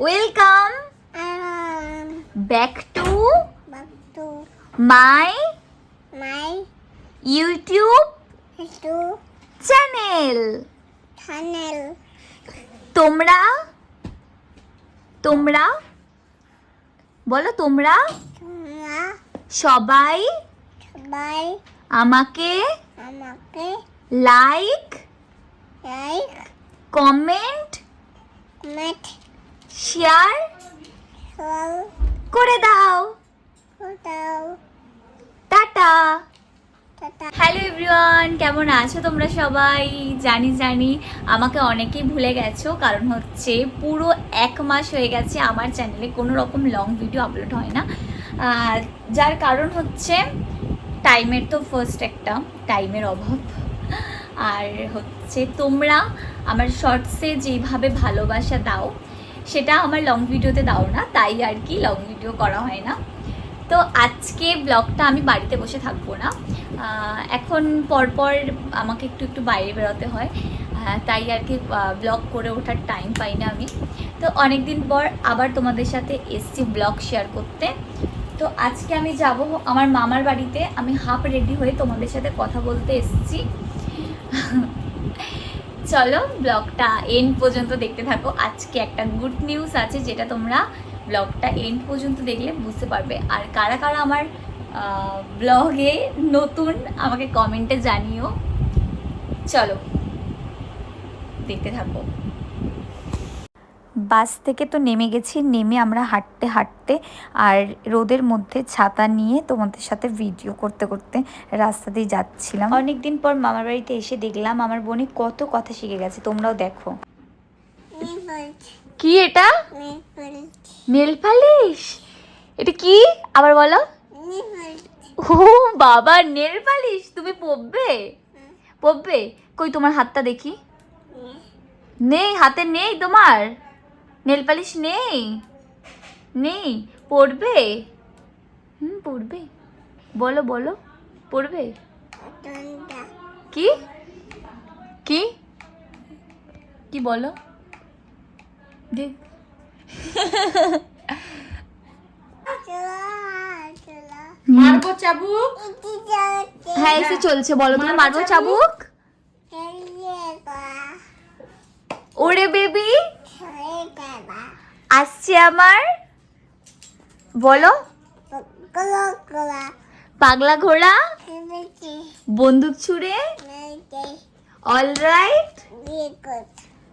Welcome back to my YouTube channel. তোমরা বলো, তোমরা সবাই আমাকে লাইক কমেন্ট শেয়ার করে দাও। টাটা। হ্যালো এভরিওয়ান, কেমন আছো তোমরা সবাই? জানি আমাকে অনেকেই ভুলে গেছো, কারণ হচ্ছে পুরো 1 মাস হয়ে গেছে আমার চ্যানেলে কোনো রকম লং ভিডিও আপলোড হয় না। যার কারণ হচ্ছে টাইমের, তো ফার্স্ট একটা টাইমের অভাব, আর হচ্ছে তোমরা আমার শর্টসে যেইভাবে ভালোবাসা দাও সেটা আমার লং ভিডিওতে দাও না, তাই আর কি লং ভিডিও করা হয় না। তো আজকে ব্লগটা আমি বাড়িতে বসে থাকবো না, এখন পরপর আমাকে একটু বাইরে বেরোতে হয়, তাই আর কি ব্লগ করে ওঠার টাইম পাই না আমি। তো অনেক দিন পর আবার তোমাদের সাথে এসছি ব্লগ শেয়ার করতে। তো আজকে আমি যাব আমার মামার বাড়িতে, আমি হাফ রেডি হয়ে তোমাদের সাথে কথা বলতে এসছি। চলো ব্লগটা এন্ড পর্যন্ত দেখতে থাকো। আজকে একটা গুড নিউজ আছে, যেটা তোমরা ব্লগটা এন্ড পর্যন্ত দেখলে বুঝতে পারবে। আর কারা কারা আমার ব্লগে নতুন আমাকে কমেন্টে জানিও। চলো দেখতে থাকো। বাস থেকে তো নেমে গেছি, নেমে আমরা হাঁটতে হাঁটতে আর রোদের মধ্যে ছাতা নিয়ে তোমাদের সাথে ভিডিও করতে করতে রাস্তা দিয়ে যাচ্ছিলাম। অনেকদিন পর মামার বাড়িতে এসে দেখলাম আমার বোনে কত কথা শিখে গেছে, তোমরাও দেখো। কি এটা? Nail polish. এটা কি আবার বলো? ও বাবা, নেল পালিশ। তুমি পড়বে? কই তোমার হাতটা দেখি। নেই, হাতে নেই তোমার নেল পালিশ? নেই। পড়বে? পড়বে। বলো পড়বে? কি কি কি বলো দেখ। মারবো চাবুক। হ্যাঁ, এসে চলছে। বলো তুমি মারবো চাবুক। ওরে বেবি আসছে আমার। বলো। পাগলা ঘোড়া, বন্দুক ছুড়ে, অলরাইট,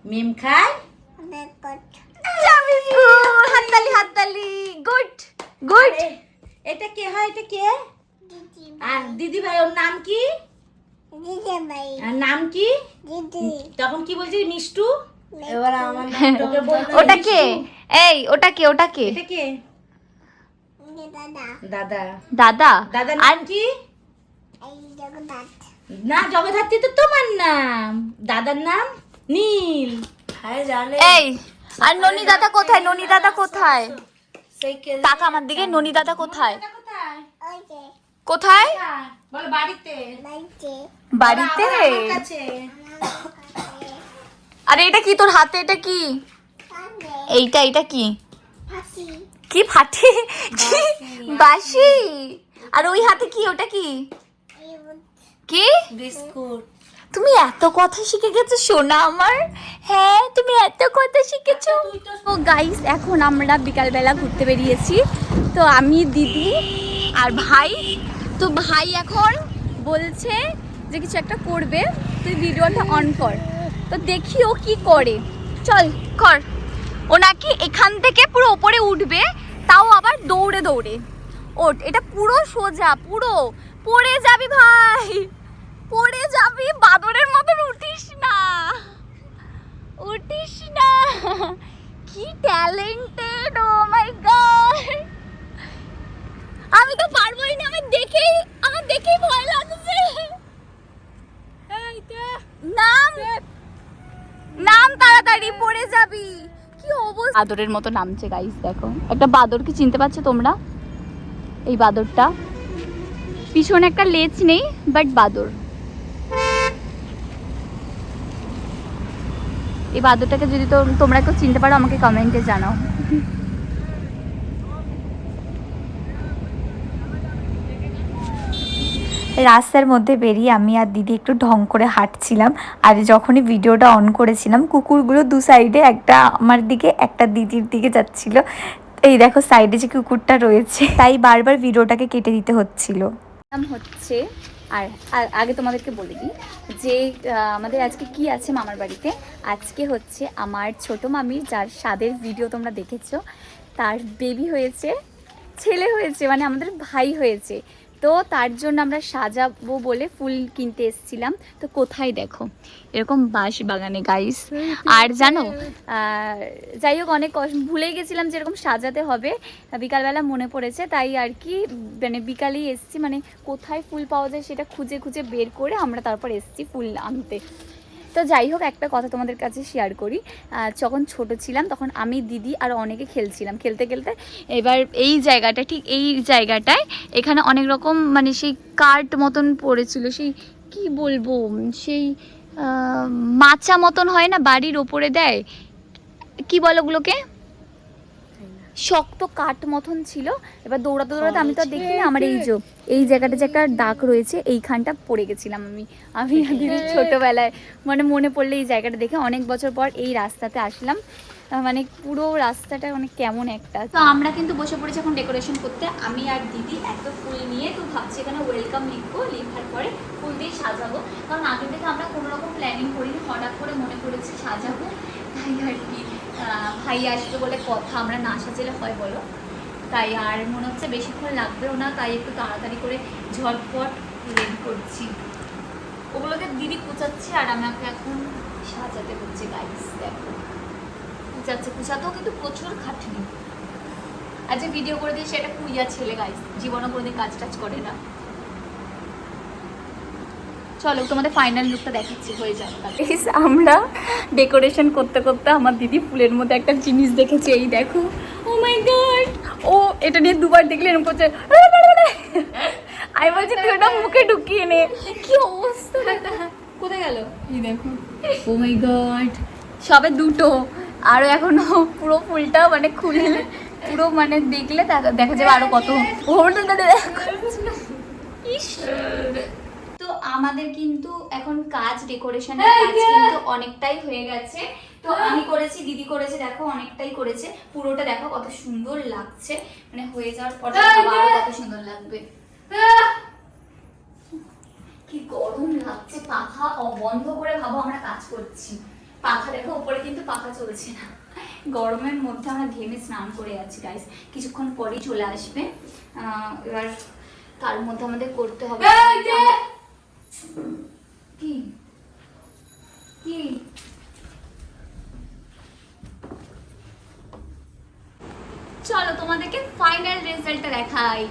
মিম খাই, হাততালি। গুড। এটা কে হয়? এটা কে? আর দিদি ভাই, ওর নাম কি? আর নাম কি? তখন কি বলছিস? মিষ্টু। এবার আমার নামটাকে বলতে। ওটা কে? এই ওটা কে? এটা কে? দাদা। দাদার নাম কি? না, জগদ্ধাত্রী তো তোমার নাম। দাদার নাম নীল। হ্যাঁ জানে। এই আর ননি দাদা কোথায়? টাকা আমার দিকে। ননি দাদা কোথায়? বল বাড়িতে। আরে এটা কি তোর হাতে? এটা কি? এইটা কি? কি ফাটি? বাঁশি। আর ওই হাতে কি? ওটা কি? বিস্কুট। তুমি এত কথা শিখে গেছো সোনা আমার। হ্যাঁ, তুমি এত কথা শিখেছো। তো গাইস, এখন আমরা বিকালবেলা ঘুরতে বেরিয়েছি। তো আমি, দিদি আর ভাই। তো ভাই এখন বলছে যে কিছু একটা করবে, তুই ভিডিওটা অন কর। তো দেখি ও কি করে। চল কর। ও নাকি এখান থেকে পুরো ওপরে উঠবে, তাও আবার দৌড়ে ওঠ। এটা পুরো সোজা, পুরো পড়ে যাবি ভাই, পড়ে যাবি। বাদরের মতন উঠিস না। কি ট্যালেন্টেড! ও মাই গড, আমি তো পারবোই না। আমার দেখেই ভয় লাগছে। নাম তাড়াতাড়ি, পড়ে যাবি। কি অবস্থা! বাদরের মতো নামছে গাইস, দেখো। একটা বাদরকে চিনতে পারছো তোমরা? এই বাদরটা, পিছনে একটা লেজ নেই, বাট বাদর। এই বাদরটাকে যদি তোমরা কেউ চিনতে পারো আমাকে কমেন্টে জানাও। রাস্তার মধ্যে বেরিয়ে আমি আর দিদি একটু ঢং করে হাঁটছিলাম। আর যখনই ভিডিওটা অন করেছিলাম, কুকুরগুলো দু সাইডে, একটা আমার দিকে একটা দিদির দিকে যাচ্ছিল। এই দেখো সাইডে যে কুকুরটা রয়েছে, তাই বারবার ভিডিওটাকে কেটে দিতে হচ্ছিল। হচ্ছে আর আগে তোমাদেরকে বলে দিই যে আমাদের আজকে কি আছে মামার বাড়িতে। আজকে হচ্ছে আমার ছোট মামির, যার স্বাদের ভিডিও তোমরা দেখেছো, তার বেবি হয়েছে, ছেলে হয়েছে, মানে আমাদের ভাই হয়েছে। তো তার জন্য আমরা সাজাবো বলে ফুল কিনতে এসেছিলাম। তো কোথায় দেখো এরকম বাঁশ বাগানে গাইস। আর জানো যাই হোক, অনেক ভুলে গেছিলাম যে এরকম সাজাতে হবে, বিকালবেলা মনে পড়েছে, তাই আর কি মানে বিকালেই এসেছি। মানে কোথায় ফুল পাওয়া যায় সেটা খুঁজে খুঁজে বের করে আমরা তারপর এসেছি ফুল আনতে। তো যাই হোক, একটা কথা তোমাদের কাছে শেয়ার করি। যখন ছোট ছিলাম তখন আমি, দিদি আর অনেকে খেলছিলাম, খেলতে খেলতে এবার এই জায়গাটা, ঠিক এই জায়গাটায় এখানে অনেক রকম মানে সেই কার্ট মতন পড়েছিল, সেই কি বলবো, সেই মাচা মতন হয় না বাড়ির ওপরে দেয়, কি বলো ওগুলোকে, শক্ত কাঠ মতন ছিল। এবার দৌড়াতে দৌড়াতে আমি তো আর দেখিনি, আমার এই জায়গাটা যে একটা দাগ রয়েছে, এইখানটা পড়ে গেছিলাম আমি দিদি ছোটবেলায়। মানে মনে পড়লে এই জায়গাটা দেখে অনেক বছর পর এই রাস্তাতে আসলাম। মানে পুরো রাস্তাটা মানে কেমন একটা। তো আমরা কিন্তু বসে পড়েছি এখন ডেকোরেশন করতে, আমি আর দিদি এত ফুল নিয়ে। তো ভাবছি এখানে ওয়েলকাম লিখবো, লেখার পরে ফুল দিয়ে সাজাবো, কারণ আগে থেকে আমরা কোনো রকম প্ল্যানিং করিনি, হঠাৎ করে মনে পড়েছে সাজাবো, তাই আর কি। ভাই আসবে বলে কথা, আমরা না সাজালে হয় বলো, তাই আর মনে হচ্ছে বেশিক্ষণ লাগবেও না, তাই একটু তাড়াতাড়ি করে ঝটপট রেডি করছি। ওগুলোকে দিদি কুচাচ্ছে আর আমাকে এখন সাজাতে হচ্ছে গাইস। দেখো কুচাতেও কিন্তু প্রচুর খাটনি। আজ যে ভিডিও করে দিই সেটা কুইয়া ছেলে গাইস, জীবনে কোনোদিন কাজ টাজ করে না। চলো তোমাদের ফাইনাল লুকটা দেখাচ্ছি, হয়ে যাবে। আমরা ডেকোরেশন করতে করতে আমার দিদি ফুলের মধ্যে একটা জিনিস দেখেছে, এই দেখো। ও মাই গড, ও এটা নিয়ে দুবার দেখলে এরকম করছে। আমি বলছি তুই ওটা মুখে ঢুকিয়ে নে। কি অবস্থা, কোথায় গেল? এই দেখো, ও মাই গড, সবে দুটো, আরো এখনো পুরো ফুলটা মানে খুলে পুরো মানে দেখলে দেখা যাবে আরো কত। তো আমাদের কিন্তু এখন কাজ, ডেকোরেশনের কাজ কিন্তু অনেকটাই হয়ে গেছে। তো আমি করেছি, দিদি করেছে, দেখো অনেকটাই করেছে। পুরোটা দেখো কত সুন্দর লাগছে, মানে হয়ে যাওয়ার পর আরো কত সুন্দর লাগবে। কি গরম লাগছে, পাখা বন্ধ করে ভাবো আমরা কাজ করছি। পাখা দেখো উপরে কিন্তু পাখা চলছে না, গরমের মধ্যে আমরা ঘেমে স্নান করে যাচ্ছি গাইস। কিছুক্ষণ পরেই চলে আসবে। এবার তার মধ্যে আমাদের করতে হবে কি কি চলো তোমাদেরকে ফাইনাল রেজাল্টটা দেখাই।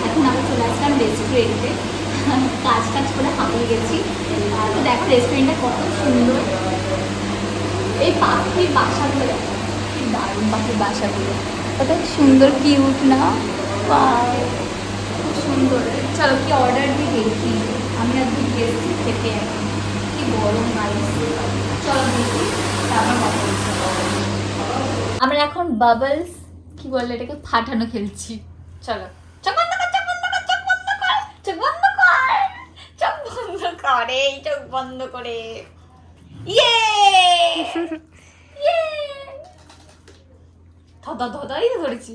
এখন আমরা চলে আসলাম রেস্টুরেন্টে, কাজ করে হাঁপিয়ে গেছি। তো দেখো রেস্টুরেন্টটা কত সুন্দর, এই পাখির বাসাগুলো দেখো, কি দারুণ পাখির বাসাগুলো, কত সুন্দর কিউট না, খুব সুন্দর। চলো কি অর্ডার দিয়ে দেখি, আমি আর দিদি গেছি খেতে, এখন কি গরম গাইস। চলো দেখি তারপর কথা বলছি। আমরা এখন বাবলস কি বললে এটাকে, ফাটানো খেলছি। চলো চোখ বন্ধ কর, চোখ বন্ধ কর, চোখ বন্ধ কর, চোখ বন্ধ কর, চোখ বন্ধ করে, চোখ বন্ধ করে। ইয়ে ইয়ে ধদাই ধরেছি।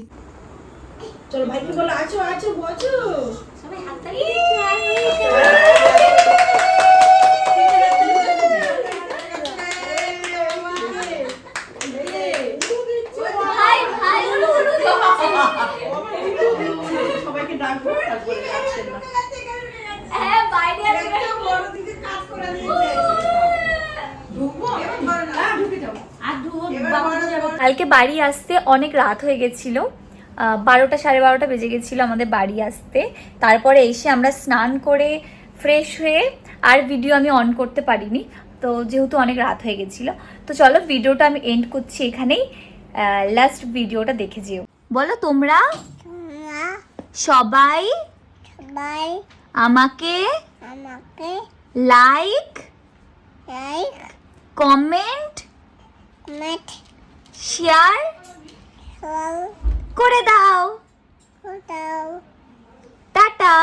চলো ভাইকে বলো আছো আছো বসো, সবাই হাততালি। ভাই ভাই সবাইকে ডাকবো, তারপরে আসেন না। হ্যাঁ বাইরে আছে, বড় দিদি কাজ করে দিয়েছে। ঢুকবো না, ঢুকে যাও আর ঢুকবো। কালকে বাড়ি আসতে অনেক রাত হয়ে গেছিল, 12টা 12:30 বেজে গেছিলো আমাদের বাড়ি আসতে। তারপরে এসে আমরা স্নান করে ফ্রেশ হয়ে আর ভিডিও আমি অন করতে পারিনি, তো যেহেতু অনেক রাত হয়ে গেছিলো। তো চলো ভিডিওটা আমি এন্ড করছি এখানেই, লাস্ট ভিডিওটা দেখে যেও। বলো তোমরা সবাই আমাকে লাইক কমেন্ট শেয়ার করে দাও। টাটা।